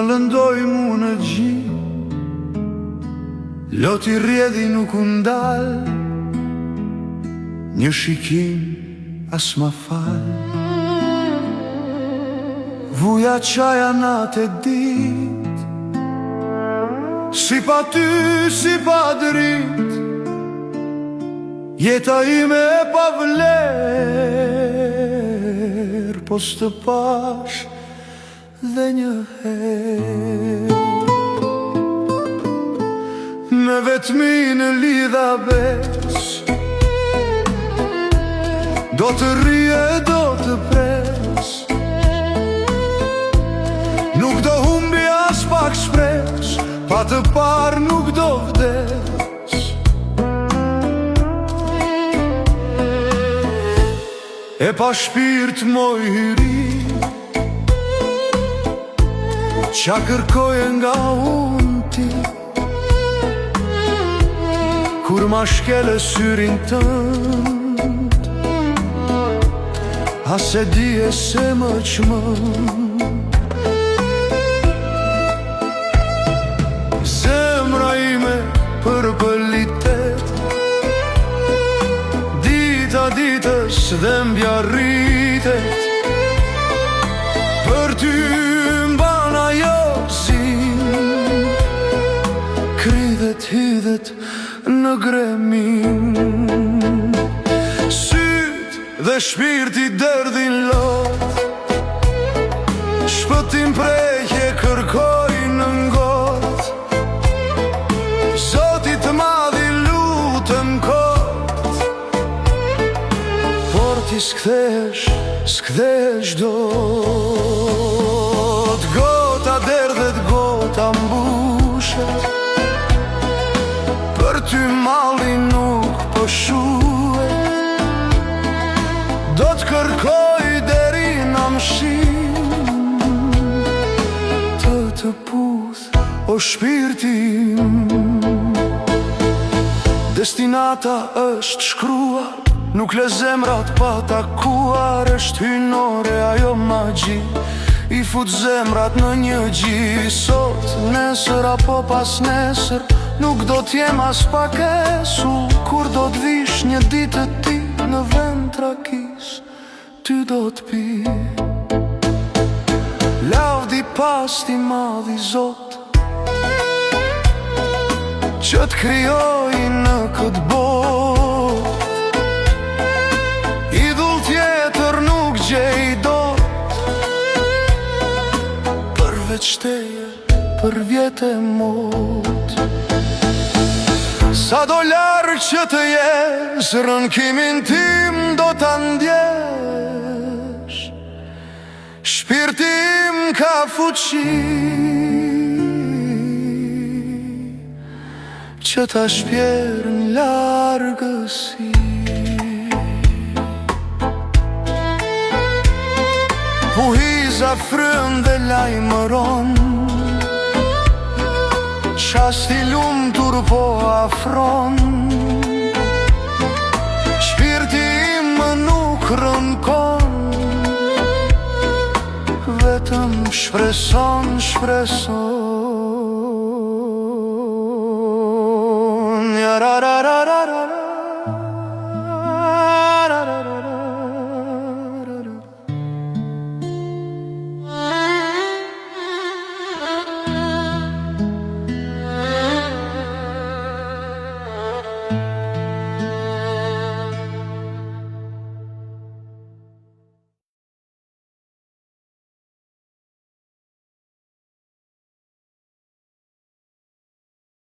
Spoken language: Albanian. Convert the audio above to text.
lëndoj mu në gji, loti rjedhi nuk undal, një shikim as ma fal. Vuja qaja natë e dit, si pa ty, si pa drit, jeta ime e pa vler, po s'të pash dhe një her. Me vetmi në lidha bes, do të rije, do të pres, nuk do humbi as pak shpres, pa të par nuk do vdes. E pa shpirt moj hyri, qa kërkoj nga unë ti, kur ma shkele syrin tënd, as e di e se më qmënd. Zemra ime përbëlitet, dita ditës dhe mbja rritet, për ty mbana jo zin, kridhet hidhet në gremin. Syt dhe shpirti derdhin lot, shpëtim prejhje kërkoj në ngot, Zotit madhi lutëm kot, por ti s'kthesh dot. Gota derdhet, gota mbushet, për ty malli nuk po shuhet, do të kërkoj deri në mshim, të puth o shpirtim. Destinata është shkruar, nuk le zemrat pa takuar, është hynore ajo magji, i fut zemrat në një gji. Sot, nesër apo pas nesër, nuk do t'jem as pakesu, kur do t'vish një ditë ti në vend trakis, ty do t'pi. Lavdi pasti madhi Zot, që t'kryoj në këtë bot, idhull tjetër nuk gjej dot, përveç teje për vjetë e mot. Sa do larë që të jesh, rënkimin tim do t'a ndjesh, shpirtim ka fuqi që ta shpjer në largësi. Puhiza frën dhe lajmëron, qasti lumtur po afron, shpirti im më nuk rënkon, vetëm shpreson, shpreson. Ja ra ra ra